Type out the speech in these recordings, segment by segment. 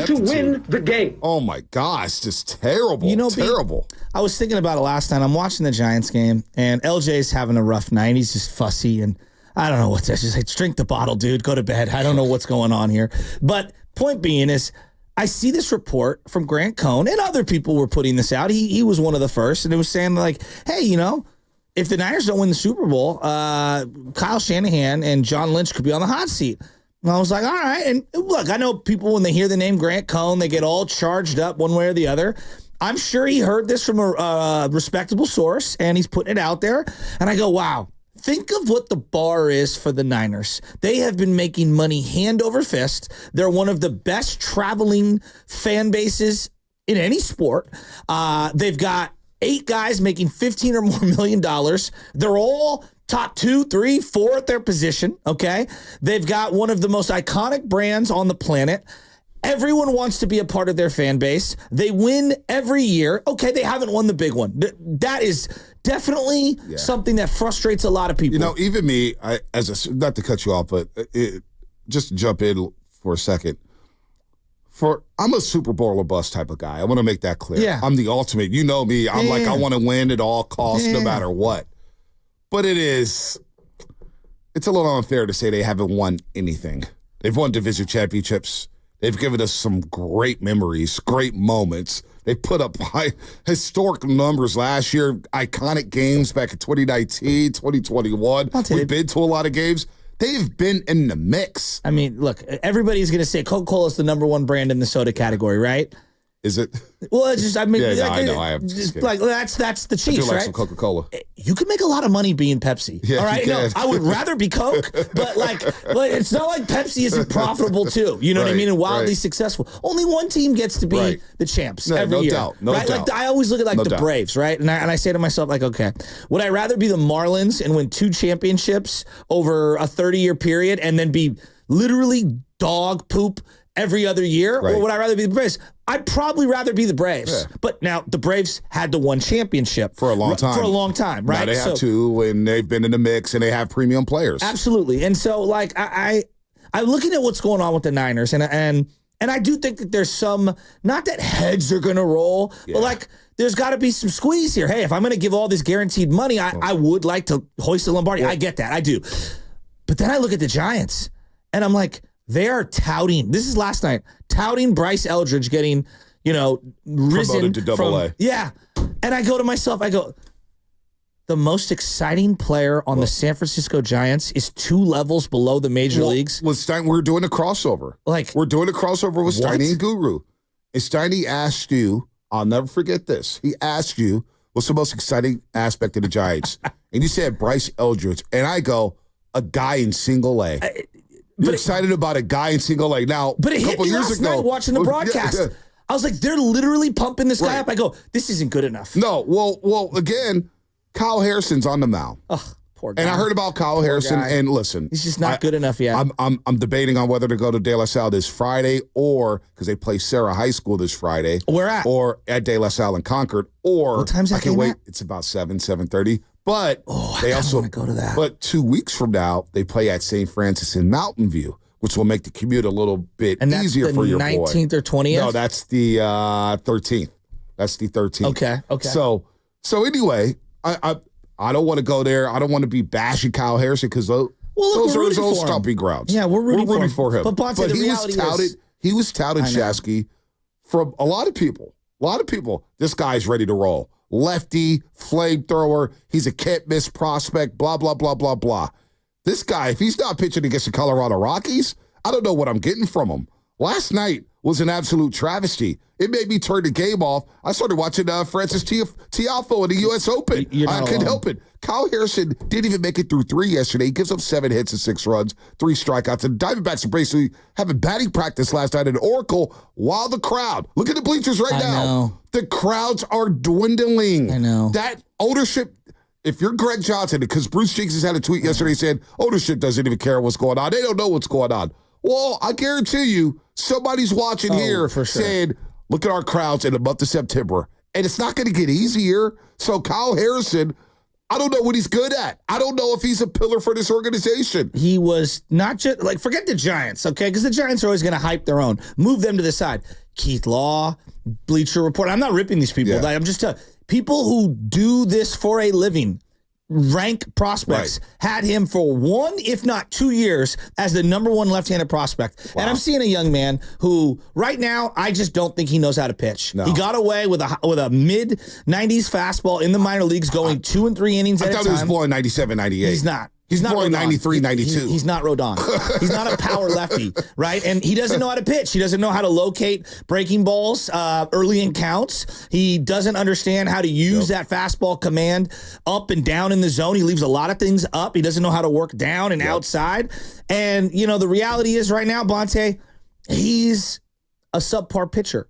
to win the game. Oh my gosh, just terrible. Terrible. I was thinking about it last night. I'm watching the Giants game, and LJ's having a rough night. He's just fussy, and I don't know what to just like, drink the bottle, dude. Go to bed. I don't know what's going on here. But point being is, I see this report from Grant Cohn, and other people were putting this out. He was one of the first, and it was saying like, hey, if the Niners don't win the Super Bowl, Kyle Shanahan and John Lynch could be on the hot seat. And I was like, all right. And look, I know people, when they hear the name Grant Cohn, they get all charged up one way or the other. I'm sure he heard this from a respectable source, and he's putting it out there. And I go, wow, think of what the bar is for the Niners. They have been making money hand over fist. They're one of the best traveling fan bases in any sport. They've got 8 guys making $15 or more million. They're all top 2, 3, 4 at their position, okay? They've got one of the most iconic brands on the planet. Everyone wants to be a part of their fan base. They win every year. Okay, they haven't won the big one. That is definitely something that frustrates a lot of people. Even me, not to cut you off, but just to jump in for a second. I'm a Super Bowl or bust type of guy. I want to make that clear. Yeah. I'm the ultimate. You know me. I'm like, I want to win at all costs, no matter what. But it's a little unfair to say they haven't won anything. They've won division championships. They've given us some great memories, great moments. They put up historic numbers last year, iconic games back in 2019, 2021. We've been to a lot of games. They've been in the mix. I mean, look, everybody's going to say Coca-Cola is the number 1 brand in the soda category, right? Is it? Well, it's just, I mean, I know. I have like that's the Chiefs, I do like right? some Coca-Cola. You can make a lot of money being Pepsi. Yeah, all right, you can. I would rather be Coke, but it's not like Pepsi isn't profitable too. You know what I mean? And wildly successful. Only one team gets to be the champs every year. No right? doubt. Like I always look at the Braves, right? And I say to myself, like, okay, would I rather be the Marlins and win 2 championships over a 30-year period and then be literally dog poop every other year, or would I rather be the Braves? I'd probably rather be the Braves. Yeah. But now the Braves had the 1 championship for a long time. Right? Now they have 2, and they've been in the mix, and they have premium players. Absolutely. And so, like, I'm looking at what's going on with the Niners, and I do think that there's some, not that heads are going to roll, but like, there's got to be some squeeze here. Hey, if I'm going to give all this guaranteed money, I would like to hoist the Lombardi. I get that. I do. But then I look at the Giants, and I'm like, they are touting, this is last night, touting Bryce Eldridge getting, risen promoted to AA. Yeah. And I go to myself, the most exciting player on the San Francisco Giants is 2 levels below the major leagues. With Stein, we're doing a crossover. We're doing a crossover with Steiny and Guru. And Steiny asked you, I'll never forget this. He asked you, what's the most exciting aspect of the Giants? And you said Bryce Eldridge. And I go, a guy in single A. You're excited about a guy in single A. Now, but it a couple hit me years last ago, night watching the broadcast. I was like, they're literally pumping this guy up. I go, this isn't good enough. No, well, again, Kyle Harrison's on the mound. Oh, poor guy. And I heard about Kyle Harrison, and listen. He's just not good enough yet. I'm debating on whether to go to De La Salle this Friday, or, because they play Sarah High School this Friday. Where at? Or at De La Salle in Concord. Or, what time's that I can game wait. at? It's about 7:30. But they also want to go to that. But 2 weeks from now, they play at St. Francis in Mountain View, which will make the commute a little bit easier for your boy. And that's the 19th or 20th? No, that's the 13th. That's the 13th. Okay. So anyway, I don't want to go there. I don't want to be bashing Kyle Harrison, because those are his old stomping grounds. Yeah, we're rooting for him. But Bonte, the reality is, he was touted, Shasky, from a lot of people. This guy's ready to roll. Lefty, flamethrower. He's a can't-miss prospect, blah, blah, blah, blah, blah. This guy, if he's not pitching against the Colorado Rockies, I don't know what I'm getting from him. Last night was an absolute travesty. It made me turn the game off. I started watching Francis Tiafoe in the U.S. Open. I couldn't help it. Kyle Harrison didn't even make it through 3 yesterday. He gives up 7 hits and 6 runs, 3 strikeouts. And Diamondbacks are basically having batting practice last night at Oracle, while the crowd, look at the bleachers right now. The crowds are dwindling. I know. That ownership, if you're Greg Johnson, because Bruce Jenkins had a tweet yesterday saying ownership doesn't even care what's going on. They don't know what's going on. Well, I guarantee you, somebody's watching here saying, look at our crowds in the month of September. And it's not going to get easier. So Kyle Harrison, I don't know what he's good at. I don't know if he's a pillar for this organization. He was not just like, forget the Giants, okay? Because the Giants are always going to hype their own. Move them to the side. Keith Law, Bleacher Report. I'm not ripping these people. Yeah. Like, I'm just people who do this for a living. Rank prospects had him for 1, if not 2 years as the number 1 left-handed prospect. Wow. And I'm seeing a young man who right now I just don't think he knows how to pitch. No. He got away with a mid-90s fastball in the minor leagues going 2 and 3 innings at a time. I thought he was born 97, 98. He's not. He's not born 93, 92. He's not Rodon. He's not a power lefty, right? And he doesn't know how to pitch. He doesn't know how to locate breaking balls early in counts. He doesn't understand how to use that fastball command up and down in the zone. He leaves a lot of things up. He doesn't know how to work down and outside. And, you know, the reality is right now, Bonte, he's a subpar pitcher.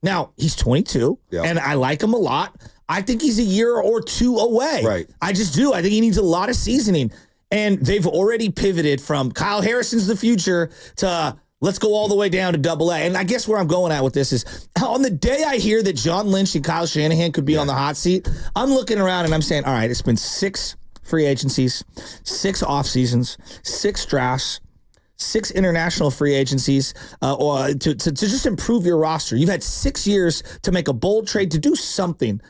Now, he's 22, and I like him a lot. I think he's a year or 2 away. Right. I just do. I think he needs a lot of seasoning. And they've already pivoted from Kyle Harrison's the future to let's go all the way down to Double-A. And I guess where I'm going at with this is on the day I hear that John Lynch and Kyle Shanahan could be on the hot seat, I'm looking around and I'm saying, all right, it's been 6 free agencies, 6 off seasons, 6 drafts, 6 international free agencies or to just improve your roster. You've had 6 years to make a bold trade, to do something.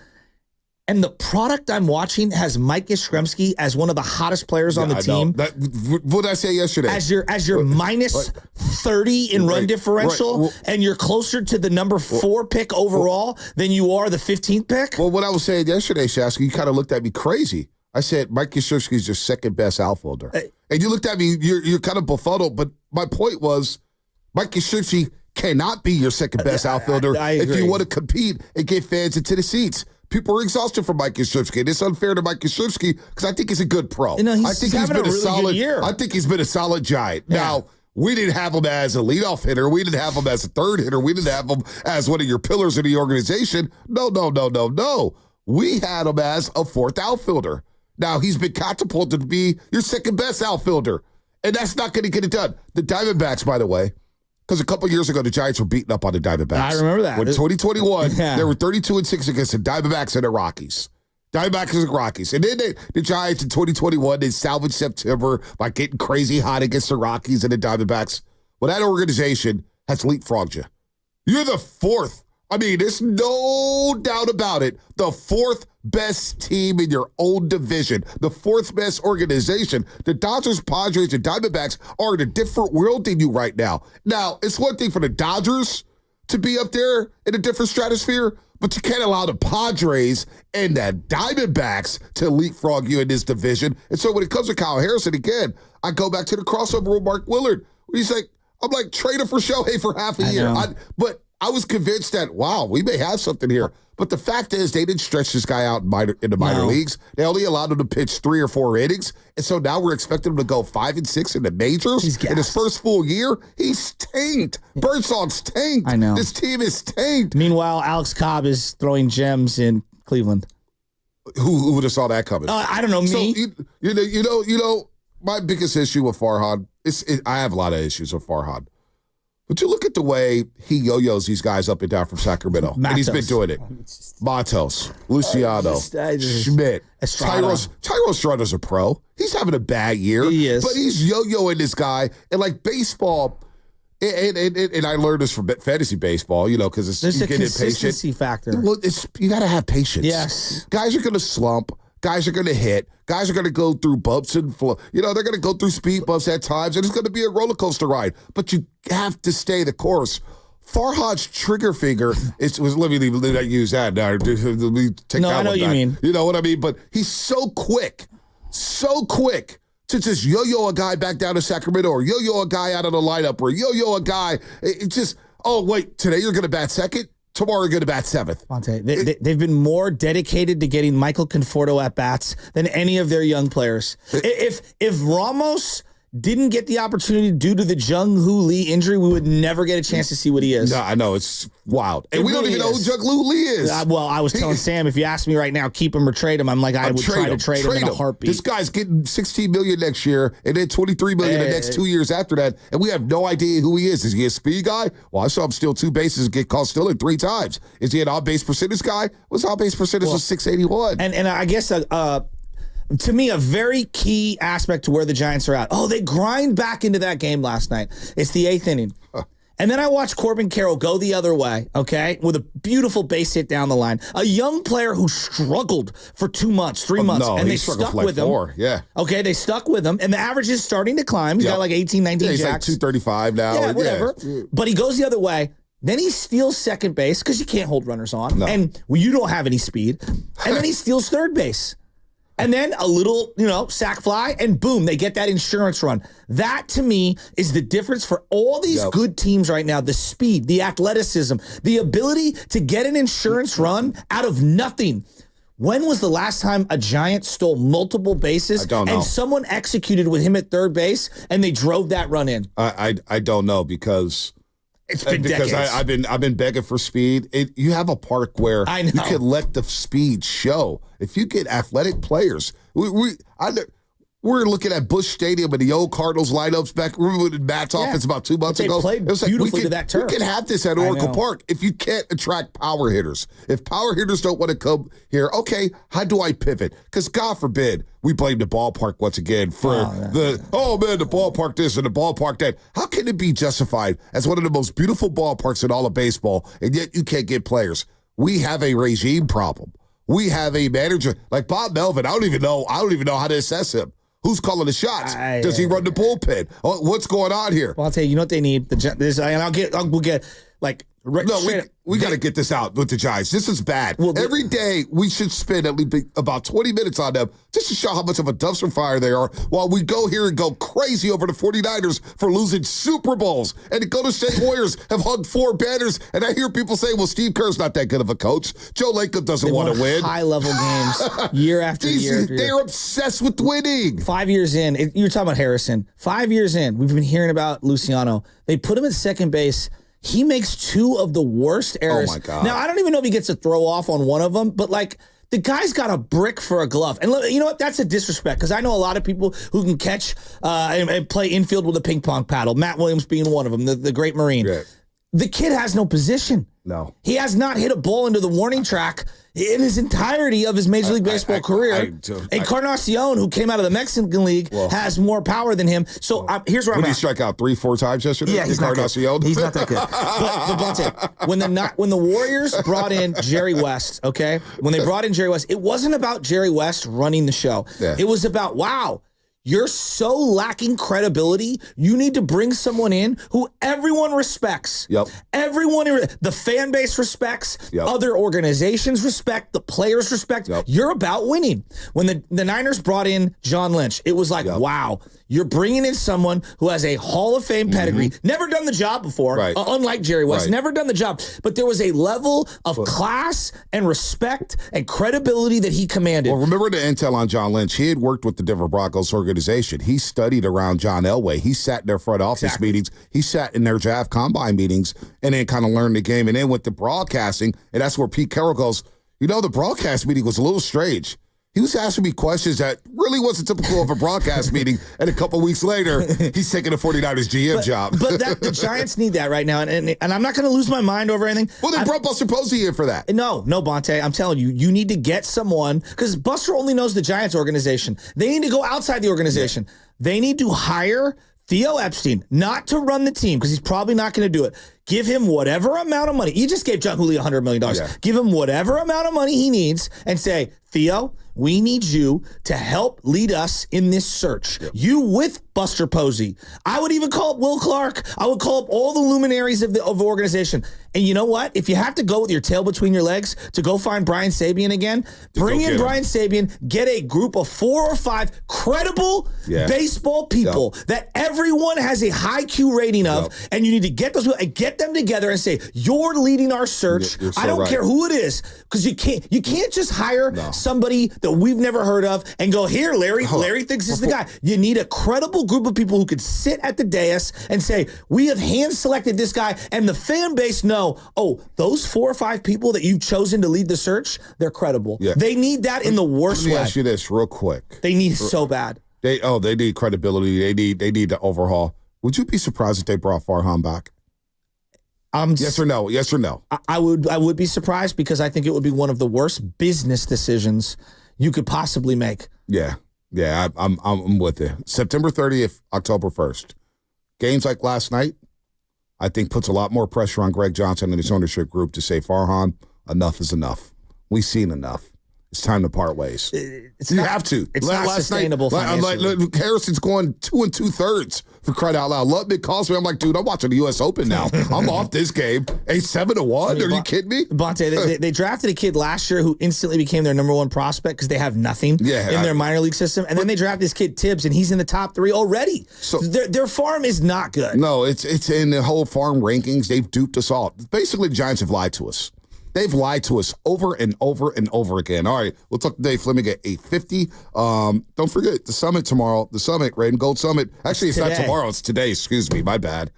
And the product I'm watching has Mike Yastrzemski as one of the hottest players on the team. What did I say yesterday? As your minus 30 in run differential, and you're closer to the number 4 pick overall than you are the 15th pick? Well, what I was saying yesterday, Shasky, you kind of looked at me crazy. I said Mike Yastrzemski is your second best outfielder. And you looked at me, you're kind of befuddled, but my point was Mike Yastrzemski cannot be your second best outfielder if you want to compete and get fans into the seats. People are exhausted from Mike Yastrzemski. It's unfair to Mike Yastrzemski because I think he's a good pro. You know, I think he's having been a really solid good year. I think he's been a solid Giant. Yeah. Now, we didn't have him as a leadoff hitter. We didn't have him as a third hitter. We didn't have him as one of your pillars of the organization. No. We had him as a 4th outfielder. Now, he's been catapulted to be your second best outfielder, and that's not going to get it done. The Diamondbacks, by the way, because a couple years ago, the Giants were beating up on the Diamondbacks. I remember that. In 2021, they were 32-6 against the Diamondbacks and the Rockies. Diamondbacks and the Rockies. And then the Giants in 2021, they salvaged September by getting crazy hot against the Rockies and the Diamondbacks. Well, that organization has leapfrogged you. You're the 4th. I mean, there's no doubt about it. The 4th best team in your own division, the 4th best organization. The Dodgers, Padres, and Diamondbacks are in a different world than you right now. Now, it's one thing for the Dodgers to be up there in a different stratosphere, but you can't allow the Padres and the Diamondbacks to leapfrog you in this division. And so when it comes to Kyle Harrison, again, I go back to the crossover with Mark Willard. He's like, I'm like, trade him for Shohei for half a year. But I was convinced that, wow, we may have something here. But the fact is, they didn't stretch this guy out in the minor leagues. They only allowed him to pitch 3 or 4 innings. And so now we're expecting him to go 5 and 6 in the majors. In his first full year, he's tanked. Birdsong's tanked. I know. This team is tanked. Meanwhile, Alex Cobb is throwing gems in Cleveland. Who would have saw that coming? I don't know, me. So, you know, my biggest issue with Farhan, I have a lot of issues with Farhan. But you look at the way he yo-yos these guys up and down from Sacramento. And he's been doing it. Matos, Luciano, Schmidt, Tyrell Strutter's a pro. He's having a bad year. He is. But he's yo-yoing this guy. And like baseball, and I learned this from fantasy baseball, you know, because there's you a get consistency impatient. factor. Well, you got to have patience. Yes. Guys are going to slump. Guys are going to hit. Guys are going to go through bumps and flow. You know, they're going to go through speed bumps at times, and it's going to be a roller coaster ride. But you have to stay the course. Farhan's trigger finger let me not use that now. Let me take that I know one what you back. mean. You know what I mean? But he's so quick to just yo-yo a guy back down to Sacramento, or yo-yo a guy out of the lineup, or yo-yo a guy. It's just, oh, wait, today you're going to bat second? Tomorrow you're going to bat 7th. Monte, they've been more dedicated to getting Michael Conforto at bats than any of their young players. If Ramos didn't get the opportunity due to the Jung-Hoo Lee injury, we would never get a chance to see what he is. No, I know. It's wild. And we don't even know who Jung-Hoo Lee is. Well, I was telling Sam, if you ask me right now, keep him or trade him, I'm like, I would try to trade him in a heartbeat. This guy's getting $16 million next year and then $23 million the next 2 years after that, and we have no idea who he is. Is he a speed guy? Well, I saw him steal 2 bases and get caught stealing 3 times. Is he an on-base percentage guy? His on-base percentage was 681. And I guess to me, a very key aspect to where the Giants are at. Oh, they grind back into that game last night. It's the 8th inning. And then I watched Corbin Carroll go the other way, okay, with a beautiful base hit down the line. A young player who struggled for 2 months, 3 months, and they stuck with him. Yeah. Okay, they stuck with him, and the average is starting to climb. He's got like 18, 19 he's jacks. Like 235 now. Yeah, whatever. Yeah. But he goes the other way. Then he steals second base because you can't hold runners on. No. And you don't have any speed. And then he steals third base. And then a little, sac fly, and boom, they get that insurance run. That, to me, is the difference for all these good teams right now. The speed, the athleticism, the ability to get an insurance run out of nothing. When was the last time a Giant stole multiple bases I don't know. and someone executed with him at third base and they drove that run in? I don't know because... It's been decades. I've been begging for speed. You have a park where you can let the speed show. If you get athletic players, we're looking at Busch Stadium and the old Cardinals lineups back. Remember when Matt's offense about 2 months ago? They played beautifully to that turf. We can have this at Oracle Park if you can't attract power hitters. If power hitters don't want to come here, okay, how do I pivot? Because God forbid we blame the ballpark once again for the ballpark this and the ballpark that. How can it be justified as one of the most beautiful ballparks in all of baseball, and yet you can't get players? We have a regime problem. We have a manager like Bob Melvin. I don't even know how to assess him. Who's calling the shots? Does he run the bullpen? What's going on here? Well, I'll tell you, you know what they need? We'll get like. We got to get this out with the Giants. This is bad. Well, every day we should spend at least about 20 minutes on them just to show how much of a dumpster fire they are while we go here and go crazy over the 49ers for losing Super Bowls. And the Golden State Warriors have hung 4 banners. And I hear people say, well, Steve Kerr's not that good of a coach. Joe Lacob doesn't want to win. High-level games year after year. They're obsessed with winning. 5 years in, you're talking about Harrison. 5 years in, we've been hearing about Luciano. They put him at second base. He makes 2 of the worst errors. Oh, my God. Now, I don't even know if he gets a throw off on one of them, but the guy's got a brick for a glove. And you know what? That's a disrespect because I know a lot of people who can catch and play infield with a ping pong paddle, Matt Williams being one of them, the great Marine. Yeah. The kid has no position. No. He has not hit a ball into the warning track in his entirety of his Major League Baseball career. Encarnacion, who came out of the Mexican League, has more power than him. So here's where I'm at. Did he strike out 3-4 times yesterday? Yeah, he's not good. He's not that good. But when the Warriors brought in Jerry West, okay? When they brought in Jerry West, it wasn't about Jerry West running the show. Yeah. It was about, wow, you're so lacking credibility. You need to bring someone in who everyone respects. Yep. The fan base respects. Yep. Other organizations respect. The players respect. Yep. You're about winning. When the Niners brought in John Lynch, it was like, wow, you're bringing in someone who has a Hall of Fame pedigree, never done the job before, unlike Jerry West, never done the job. But there was a level of class and respect and credibility that he commanded. Well, remember the intel on John Lynch. He had worked with the Denver Broncos organization. He studied around John Elway. He sat in their front office meetings. He sat in their draft combine meetings and then kind of learned the game. And then with the broadcasting, and that's where Pete Carroll goes, the broadcast meeting was a little strange. He was asking me questions that really wasn't typical of a broadcast meeting, and a couple weeks later, he's taking the 49ers GM job. But the Giants need that right now, and I'm not going to lose my mind over anything. Well, they brought Buster Posey in for that. No, Bonte, I'm telling you, you need to get someone, because Buster only knows the Giants organization. They need to go outside the organization. Yeah. They need to hire Theo Epstein, not to run the team, because he's probably not going to do it. Give him whatever amount of money. You just gave John Julio $100 million. Yeah. Give him whatever amount of money he needs and say, Theo, we need you to help lead us in this search. Yep. You with Buster Posey. I would even call up Will Clark. I would call up all the luminaries of the organization. And you know what? If you have to go with your tail between your legs to go find Brian Sabian again, bring in Brian Sabian, get a group of 4 or 5 credible baseball people that everyone has a high Q rating of, and you need to get those people and get them together and say, you're leading our search. You're so I don't care who it is, because you can't just hire somebody that we've never heard of and go, here, Larry thinks this is the guy. You need a credible group of people who could sit at the dais and say, we have hand-selected this guy, and the fan base know, those 4 or 5 people that you've chosen to lead the search, they're credible. Yeah. They need that in the worst way. Let me ask you this real quick. They need it so bad. They need credibility. They need the overhaul. Would you be surprised if they brought Farhan back? Yes or no? Yes or no? I would be surprised, because I think it would be one of the worst business decisions you could possibly make. Yeah. Yeah, I'm with you. September 30th, October 1st. Games like last night, I think puts a lot more pressure on Greg Johnson and his ownership group to say, Farhan, enough is enough. We've seen enough. It's time to part ways. You have to. It's not sustainable financially. Harrison's going 2 2/3 for crying out loud. Lutman calls me. I'm like, dude, I'm watching the U.S. Open now. I'm off this game. 7-1. Are you kidding me? Bonte, they drafted a kid last year who instantly became their number 1 prospect because they have nothing in their minor league system. And then they drafted this kid Tibbs, and he's in the top 3 already. So their farm is not good. No, it's in the whole farm rankings. They've duped us all. Basically, the Giants have lied to us. They've lied to us over and over and over again. All right, we'll talk to Dave Fleming at 8:50. Don't forget, the summit tomorrow. The summit, Raiden Gold Summit. Actually, it's not tomorrow. It's today. Excuse me. My bad.